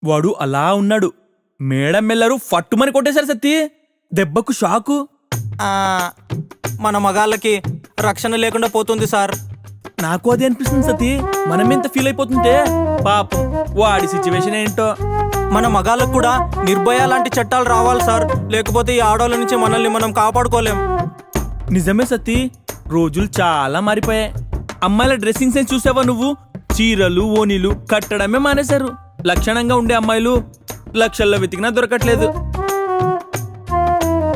వాడు అలా ఉన్నాడు. మేడం మెల్లరు ఫట్టుమని కొట్టేశారు సత్తి. దెబ్బకు షాకు. మన మగాళ్ళకి రక్షణ లేకుండా పోతుంది సార్. నాకు అదే అనిపిస్తుంది సతీ. మనం ఎంత ఫీల్ అయిపోతుంటే పాపం వాడి సిచ్యువేషన్ ఏంటో. మన మగాళ్ళకు కూడా నిర్భయ లాంటి చట్టాలు రావాలి సార్, లేకపోతే ఈ ఆడవాళ్ళ నుంచి మనల్ని మనం కాపాడుకోలేం. నిజమే సతీ, రోజులు చాలా మారిపోయాయి. అమ్మాయిల డ్రెస్సింగ్ సెన్స్ చూసావా నువ్వు? చీరలు ఓనీలు కట్టడమే మానేశారు. లక్షణంగా ఉండే అమ్మాయిలు లక్షల్లో వెతికినా దొరకట్లేదు.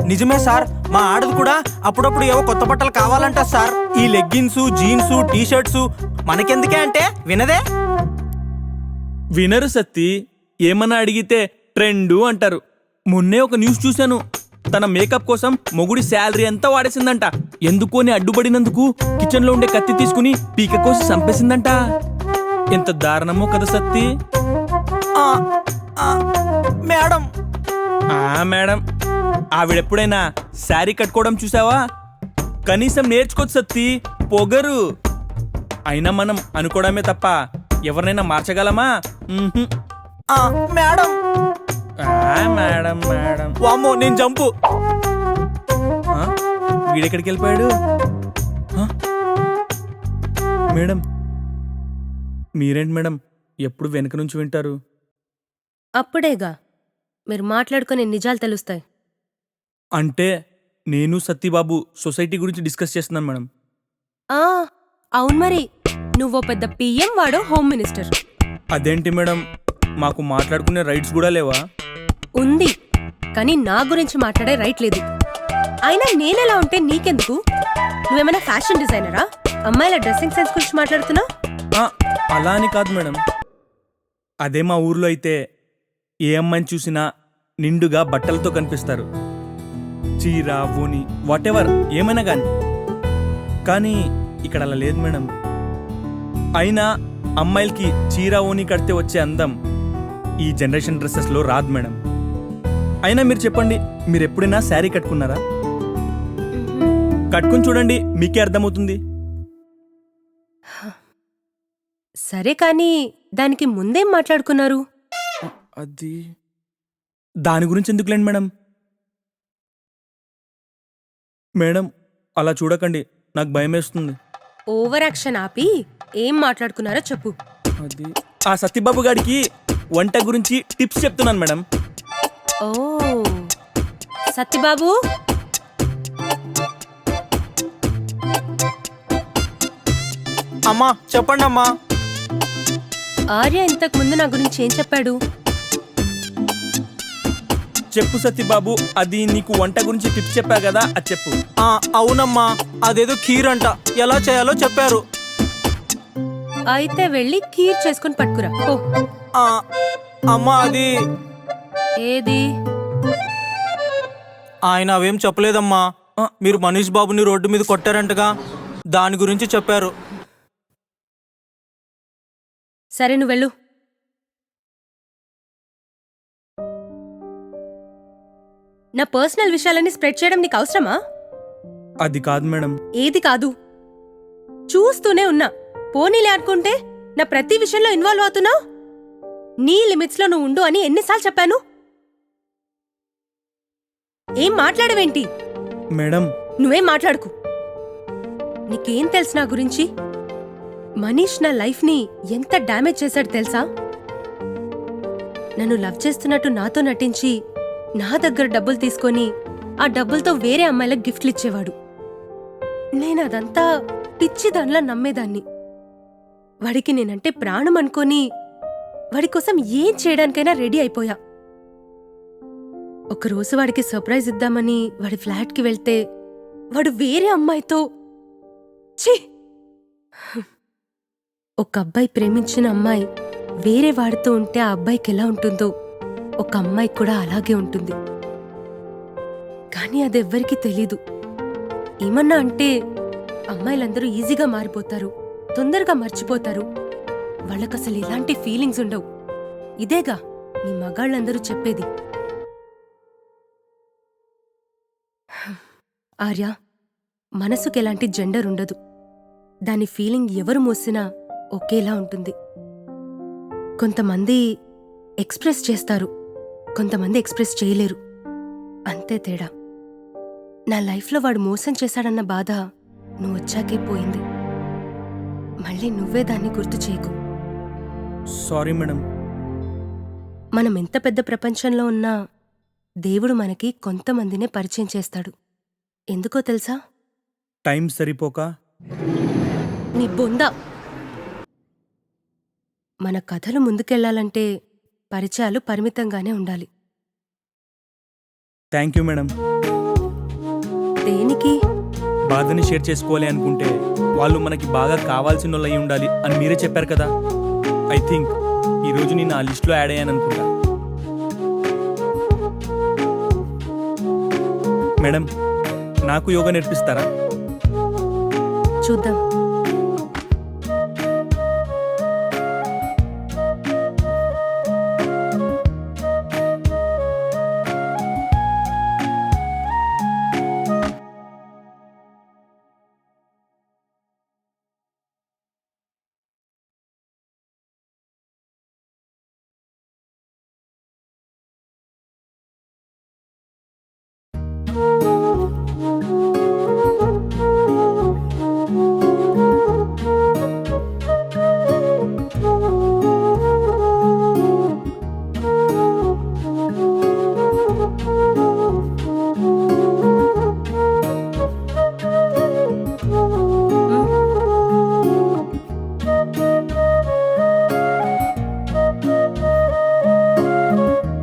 నిజమే సార్, మా ఆడది కూడా అప్పుడప్పుడు ఏవో కొత్త బట్టలు కావాలంట సార్. ఈ లెగ్గిన్స్, జీన్స్, టీ షర్ట్స్ మనకెందుకే అంటే వినదే. వినరు సత్తి. ఏమన్నా అడిగితే ట్రెండు అంటారు. మొన్నే ఒక న్యూస్ చూశాను. తన మేకప్ కోసం మొగుడి శాలరీ అంతా వాడేసిందంట. ఎందుకోని అడ్డుపడినందుకు కిచెన్ లో ఉండే కత్తి తీసుకుని పీక కోసి చంపేసిందంట. ఎంత దారుణమో కదా సత్తి. మేడం మేడం ఆవిడెప్పుడైనా శారీ కట్టుకోవడం చూసావా? కనీసం నేర్చుకోవచ్చు సత్తి, పొగరు. అయినా మనం అనుకోవడమే తప్ప ఎవరినైనా మార్చగలమా? మేడం మేడం మేడం వామ్మో, నేను జంపు. వీడెక్కడికి వెళ్ళిపోయాడు? మేడం మీరేంటి మేడం ఎప్పుడు వెనక నుంచి వింటారు? అప్పుడేగా మీరు మాట్లాడుకునే నిజాలు తెలుస్తాయి. అంటే నేను సత్యబాబు సొసైటీ గురించి డిస్కస్ చేస్తున్నాను మేడం. అవును మరి, నువ్వో పెద్ద పిఎం, వాడో హోమ్ మినిస్టర్. అదేంటి మేడం, మాకు మాట్లాడుకునే రైట్స్ కూడా లేవా? ఉంది, కానీ నా గురించి మాట్లాడే రైట్ లేదు. అయినా నేనెలా ఉంటే నీకెందుకు? నువ్వేమైనా ఫ్యాషన్ డిజైనరా? అమ్మాయిల డ్రెస్సింగ్ సెన్స్ గురించి మాట్లాడుతున్నావు? అలా అని కాదు మేడం. అదే మా ఊర్లో అయితే ఏ అమ్మాయిని చూసినా నిండుగా బట్టలతో కనిపిస్తారు. చీర ఓని వాటెవర్ ఏమైనా కానీ ఇక్కడ అలా లేదు మేడం. అయినా అమ్మాయిలకి చీర ఓని కడితే వచ్చే అందం ఈ జనరేషన్ డ్రెస్సెస్లో రాదు మేడం. అయినా మీరు చెప్పండి, మీరు ఎప్పుడైనా శారీ కట్టుకున్నారా? కట్టుకుని చూడండి, మీకే అర్థమవుతుంది. సరే, కానీ దానికి ముందేం మాట్లాడుకున్నారు? అది దాని గురించి ఎందుకులేండి మేడం. మేడం అలా చూడకండి, నాకు భయం వేస్తుంది. ఓవర్ యాక్షన్ ఆపి ఏం మాట్లాడుకున్నారో చెప్పు. అది ఆ సత్యబాబు గారికి వంట గురించి టిప్స్ చెప్తున్నాను మేడం. ఓ సత్యబాబు, అమ్మా చెప్పండి అమ్మా. ఆర్య ఇంతకు ముందు నా గురించి ఏం చెప్పాడు? చెప్పు సత్యబాబు, అది నీకు వంట గురించి టిప్స్ చెప్పా కదా, అది చెప్పు. అవునమ్మా, అదేదో ఖీర్ అంట, ఎలా చేయాలో చెప్పారు. అయితే వెళ్ళి ఖీర్ చేసుకుని పట్టుకురా. ఓ అమ్మా, అది ఏది? ఆయన అవేం చెప్పలేదమ్మా. మీరు మనీష్ బాబుని రోడ్డు మీద కొట్టారంటగా, దాని గురించి చెప్పారు. సరే, నువ్వు వెళ్ళు. నా పర్సనల్ విషయాలన్నీ స్ప్రెడ్ చేయడం నీకు అవసరమా? అది కాదు మేడం. ఏది కాదు? చూస్తూనే ఉన్నా. పోనీలే అనుకుంటే నా ప్రతి విషయంలో ఇన్వాల్వ్ అవుతున్నావు. నీ లిమిట్స్లో నువ్వు ఉండు అని ఎన్నిసార్లు చెప్పాను? ఏం మాట్లాడవేంటి? మేడం నువ్వేం మాట్లాడుకు. నీకేం తెలుసు నా గురించి? మనీష్ నా లైఫ్ని ఎంత డ్యామేజ్ చేశాడు తెలుసా? నన్ను లవ్ చేస్తున్నట్టు నాతో నటించి నా దగ్గర డబ్బులు తీసుకొని ఆ డబ్బులతో వేరే అమ్మాయిలకు గిఫ్ట్లు ఇచ్చేవాడు. నేను అదంతా పిచ్చి దానిలా నమ్మేదాన్ని. వాడికి నేనంటే ప్రాణం అనుకొని వాడి కోసం ఏం చేయడానికైనా రెడీ అయిపోయా. ఒకరోజు వాడికి సర్ప్రైజ్ ఇద్దామని వాడి ఫ్లాట్కి వెళ్తే వాడు వేరే అమ్మాయితో. ఛీ! ఒక అబ్బాయి ప్రేమించిన అమ్మాయి వేరే వాడితో ఉంటే ఆ అబ్బాయికి ఎలా ఉంటుందో ఒక అమ్మాయికి కూడా అలాగే ఉంటుంది. కానీ అదెవ్వరికీ తెలీదు. ఏమన్నా అంటే అమ్మాయిలందరూ ఈజీగా మారిపోతారు, తొందరగా మర్చిపోతారు. వాళ్ళకసలు ఎలాంటి ఫీలింగ్స్ ఉండవు. ఇదేగా నీ మగాళ్ళందరూ చెప్పేది. ఆర్య, మనసుకి ఎలాంటి జెండర్ ఉండదు. దాని ఫీలింగ్ ఎవరు మోసినా ఒకేలా ఉంటుంది. కొంతమంది ఎక్స్ప్రెస్ చేస్తారు, కొంతమంది ఎక్స్ప్రెస్ చేయలేరు. అంతే తేడా. నా లైఫ్లో వాడు మోసం చేశాడన్న బాధ నువ్వు వచ్చాకే పోయింది. మళ్ళీ నువ్వే దాన్ని గుర్తు చేయకు. Sorry madam. మనం ఎంత పెద్ద ప్రపంచంలో ఉన్నా దేవుడు మనకి కొంతమందినే పరిచయం చేస్తాడు. ఎందుకో తెలుసా? టైం సరిపోక. నీ బొంద. మన కథలు ముందుకెళ్లాలంటే పరిచయాలు పరిమితంగానే ఉండాలి. Thank you madam. దేనికి? బాధని షేర్ చేసుకోవాలి అనుకుంటే వాళ్ళు మనకి బాగా కావాల్సిన వాళ్ళు అయి ఉండాలి అని మీరే చెప్పారు కదా. ఐ థింక్ ఈరోజు నేను ఆ లిస్ట్లో యాడ్ అయ్యాను అనుకుంటా. మేడం, నాకు యోగా నేర్పిస్తారా? చూద్దాం.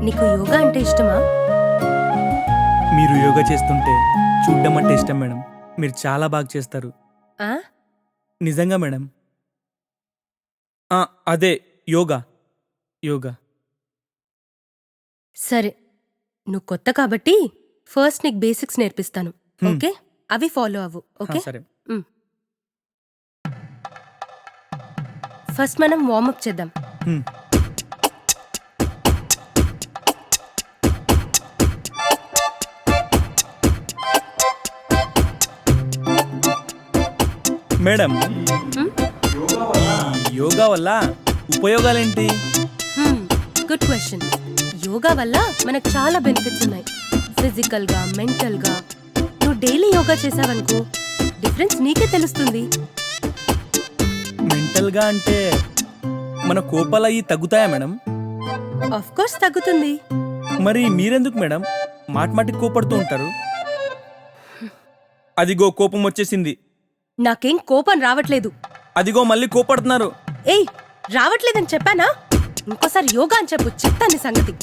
నీకు యోగా అంటే ఇష్టమా? మీరు యోగా చేస్తుంటే చూడ్డం అంటే ఇష్టం మేడం. మీరు చాలా బాగా చేస్తారు. ఆ? నిజంగా మేడం. అదే యోగా. యోగా. సరే, నువ్వు కొత్త కాబట్టి ఫస్ట్ నీకు బేసిక్స్ నేర్పిస్తాను. ఓకే? అవి ఫాలో అవ్వు. ఓకే? సరే. ఫస్ట్ మనం వార్మప్ చేద్దాం. హ్మ్. మేడం, ఈ యోగా వల్ల ఉపయోగాలేంటి? Good question. యోగా వల్ల మనకు చాలా బెనిఫిట్స్ ఉన్నాయి. ఫిజికల్గా, మెంటల్గా. నువ్వు డైలీ యోగా చేసావనుకో డిఫరెన్స్ నీకే తెలుస్తుంది. మెంటల్గా అంటే మన కోపాలు అయ్యి తగ్గుతాయా మేడం? ఆఫ్ కోర్స్ తగ్గుతుంది. మరి మీరెందుకు మేడం మాటిమాటికి కోపడుతూ ఉంటారు? అదిగో కోపం వచ్చేసింది. నాకేం కోపం రావట్లేదు. అదిగో మళ్ళీ కోపడుతున్నారు. ఏయ్, రావట్లేదని చెప్పానా? ఇంకోసారి యోగా అని చెప్పు, చెప్తాను సంగతి.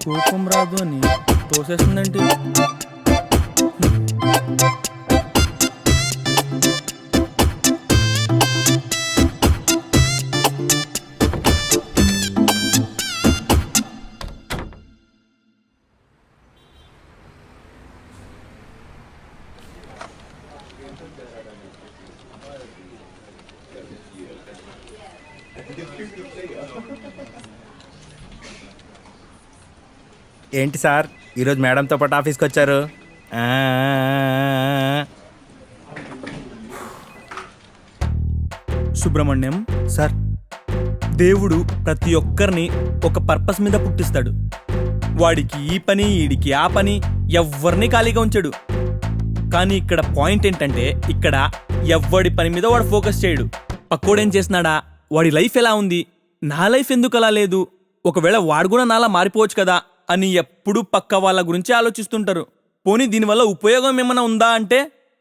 కోపం రాదు అని తోసేస్తుందంటే. ఏంటి సార్ ఈరోజు మేడంతో పాటు ఆఫీస్కి వచ్చారు? సుబ్రహ్మణ్యం సార్, దేవుడు ప్రతి ఒక్కరిని ఒక పర్పస్ మీద పుట్టిస్తాడు. వాడికి ఈ పని, వీడికి ఆ పని, ఎవ్వరిని ఖాళీగా ఉంచాడు. కానీ ఇక్కడ పాయింట్ ఏంటంటే ఇక్కడ ఎవ్వడి పని మీద వాడు ఫోకస్ చేయడు. పక్కోడేం చేస్తున్నాడా, వాడి లైఫ్ ఎలా ఉంది, నా లైఫ్ ఎందుకు అలా లేదు, ఒకవేళ వాడు కూడా నాలా మారిపోవచ్చు కదా అని ఎప్పుడూ పక్క వాళ్ళ గురించి ఆలోచిస్తుంటారు. పోనీ దీనివల్ల ఉపయోగం ఏమైనా ఉందా అంటే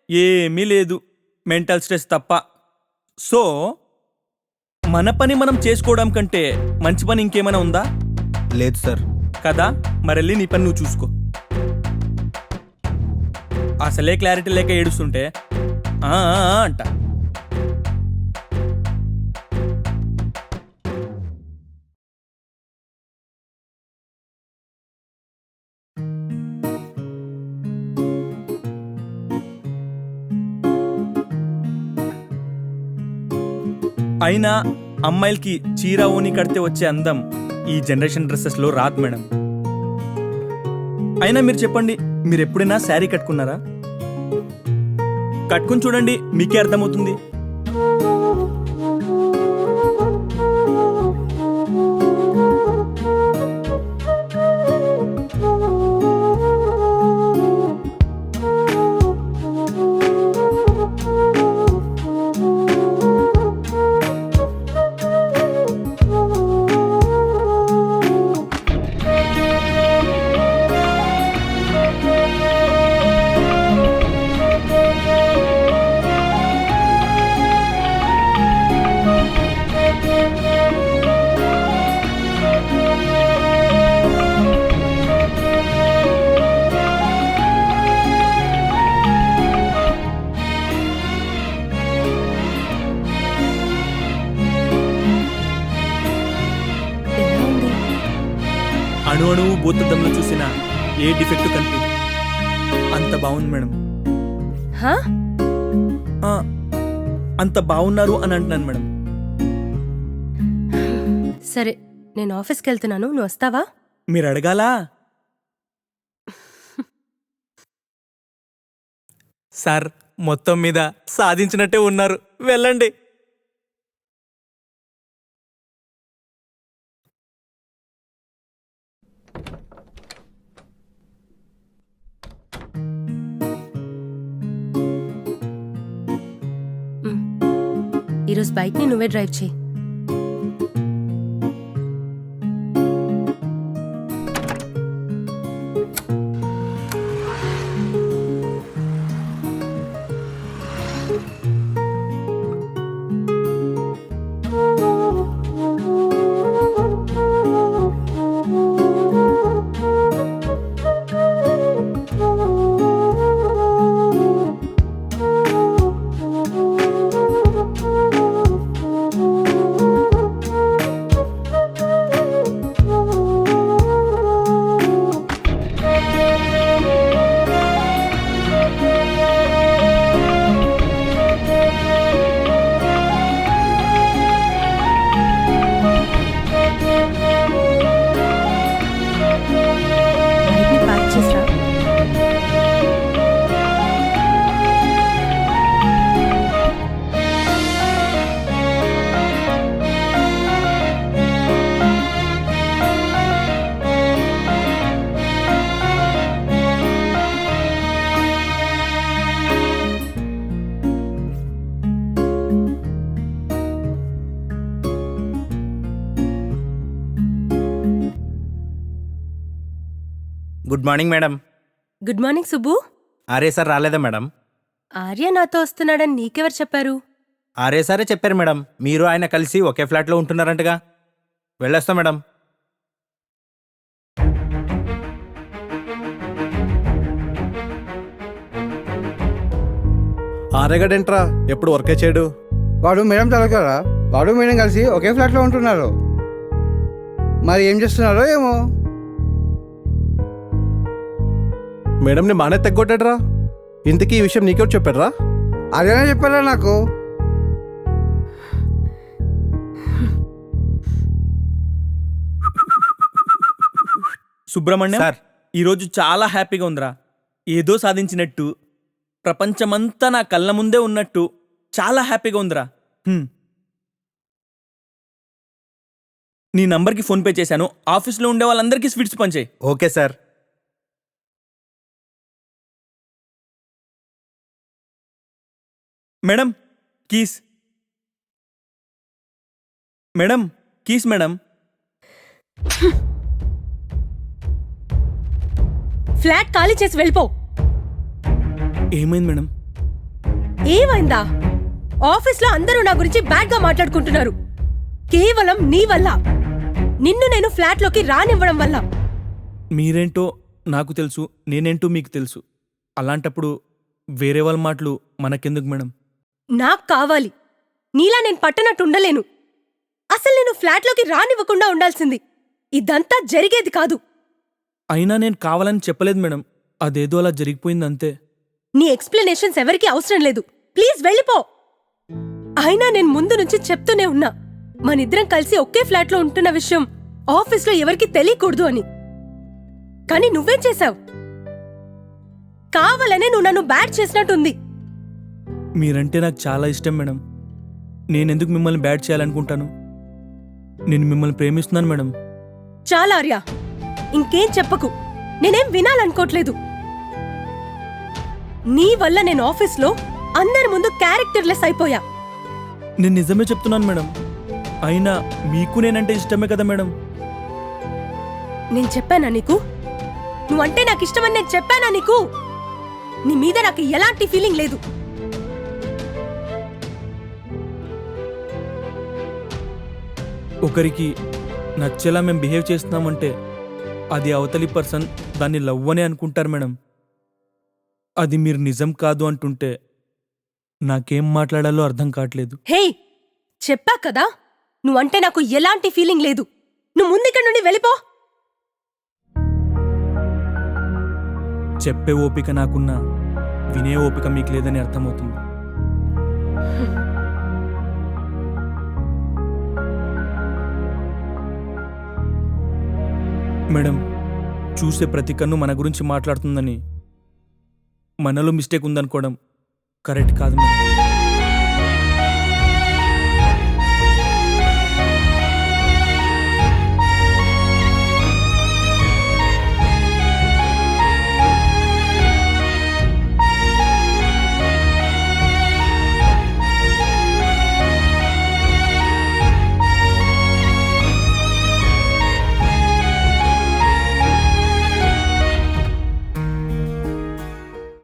ఏమీ లేదు, మెంటల్ స్ట్రెస్ తప్ప. సో మన పని మనం చేసుకోవడం కంటే మంచి పని ఇంకేమైనా ఉందా? లేదు సార్. కదా, మరెళ్ళి నీ పని నువ్వు చూసుకో. అసలే క్లారిటీ లేక ఏడుస్తుంటే అంట. అయినా అమ్మాయిలకి చీర ఓని కడితే వచ్చే అందం ఈ జనరేషన్ డ్రెస్సెస్లో రాదు మేడం. అయినా మీరు చెప్పండి, మీరు ఎప్పుడైనా శారీ కట్టుకున్నారా? కట్టుకుని చూడండి, మీకే అర్థమవుతుంది. అణువణువు భూతద్దంలో చూసిన ఏ డిఫెక్ట్ కనిపి అంత బాగుంది మేడం. హా? ఆ, అంత బాగున్నారు అని అంటున్నాను మేడం. సరే, నేను ఆఫీస్కి వెళ్తున్నాను, నువ్వు వస్తావా? మీరు అడగాలా? సార్ మొత్తం మీద సాధించినట్టే ఉన్నారు, వెళ్ళండి. ఈరోజు బైక్ని నువ్వే డ్రైవ్ చేయి. బైక్ని పార్క్ చేసిరా. Good morning madam. Good morning Subbu. ఆర్ఏ సార్ రాలేదా మేడం? ఆర్య నాతో వస్తున్నాడని నీకెవరు చెప్పారు? ఆర్ఏ సారే చెప్పారు మేడం. మీరు ఆయన కలిసి ఒకే ఫ్లాట్లో ఉంటున్నారంటగా. వెళ్ళొస్తా మేడం. ఆరేగడేంట్రా ఎప్పుడు వర్కే చేయడు. వాడు మేడం తలకరా, వాడు మేడం కలిసి ఒకే ఫ్లాట్లో ఉంటున్నారు. మరి ఏం చేస్తున్నారో ఏమో. మేడంని మానే తెగ్గొట్టాడ్రా. ఇంతకీ ఈ విషయం నీకెవరు చెప్పాడ్రా? అదేనా చెప్పారా నాకు. సుబ్రహ్మణ్యం, సార్. ఈరోజు చాలా హ్యాపీగా ఉందిరా. ఏదో సాధించినట్టు, ప్రపంచమంతా నా కళ్ళ ముందే ఉన్నట్టు చాలా హ్యాపీగా ఉందిరా. నీ నంబర్కి ఫోన్పే చేశాను. ఆఫీస్లో ఉండే వాళ్ళందరికీ స్వీట్స్ పంచే. Okay sir. Madam keys. Madam keys. Madam flat ఖాళీ చేసి వెళ్ళిపో. ఏమైంది మేడం? ఏమైందా? ఆఫీస్లో అందరూ నా గురించి బ్యాడ్ గా మాట్లాడుకుంటున్నారు. కేవలం నీ వల్ల. నిన్ను నేను ఫ్లాట్లోకి రానివ్వడం వల్ల. మీరేంటో నాకు తెలుసు, నేనేంటో మీకు తెలుసు. అలాంటప్పుడు వేరే వాళ్ళ మాటలు మనకెందుకు మేడం? నాకు కావాలి. నీలా నేను పట్టనట్టు ఉండలేను. అసలు నేను ఫ్లాట్లోకి రానివ్వకుండా ఉండాల్సింది. ఇదంతా జరిగేది కాదు. అయినా నేను కావాలని చెప్పలేదు మేడం. అదేదో అలా జరిగిపోయింది అంతే. నీ ఎక్స్ప్లెనేషన్స్ ఎవరికీ అవసరం లేదు. ప్లీజ్ వెళ్ళిపో. అయినా నేను ముందు నుంచి చెప్తూనే ఉన్నా, మనిద్దరం కలిసి ఒకే ఫ్లాట్లో ఉంటున్న విషయం ఆఫీస్లో ఎవరికీ తెలియకూడదు అని. కానీ నువ్వేం చేశావు? కావాలనే నువ్వు నన్ను బ్యాడ్ చేసినట్టుంది. మీరంటే నాకు చాలా ఇష్టం మేడం. నేనెందుకు మిమ్మల్ని బ్యాడ్ చేయాలనుకుంటాను? నేను మిమ్మల్ని ప్రేమిస్తున్నాను మేడం. చాలా ఆర్య, ఇంకేం చెప్పకు. నేనేం వినాలనుకోవట్లేదు. నీ వల్ల నేను ఆఫీస్లో అందరి ముందు క్యారెక్టర్లెస్ అయిపోయా. నేను నిజమే చెప్తున్నాను మేడం. అయినా మీకు నేనంటే ఇష్టమే కదా మేడం. నేను చెప్పానా నీకు? నువ్వంటే నాకు ఇష్టమని నేను చెప్పానా నీకు? నీ మీద నాకు ఎలాంటి ఫీలింగ్ లేదు. ఒకరికి నచ్చేలా మేము బిహేవ్ చేస్తున్నామంటే అది అవతలి పర్సన్ దాన్ని లవ్ అని అనుకుంటారు మేడం. అది మీరు నిజం కాదు అంటుంటే నాకేం మాట్లాడాలో అర్థం కావట్లేదు. హే, చెప్పా కదా, నువ్వంటే నాకు ఎలాంటి ఫీలింగ్ లేదు. నువ్వు ముందు ఇక్కడ నుండి వెళ్ళిపో. చెప్పే ఓపిక నాకున్నా వినే ఓపిక మీకు లేదని అర్థమవుతుంది. మేడం, చూసే ప్రతి కన్ను మన గురించి మాట్లాడుతుందని మనలో మిస్టేక్ ఉందనుకోవడం కరెక్ట్ కాదు మేడం.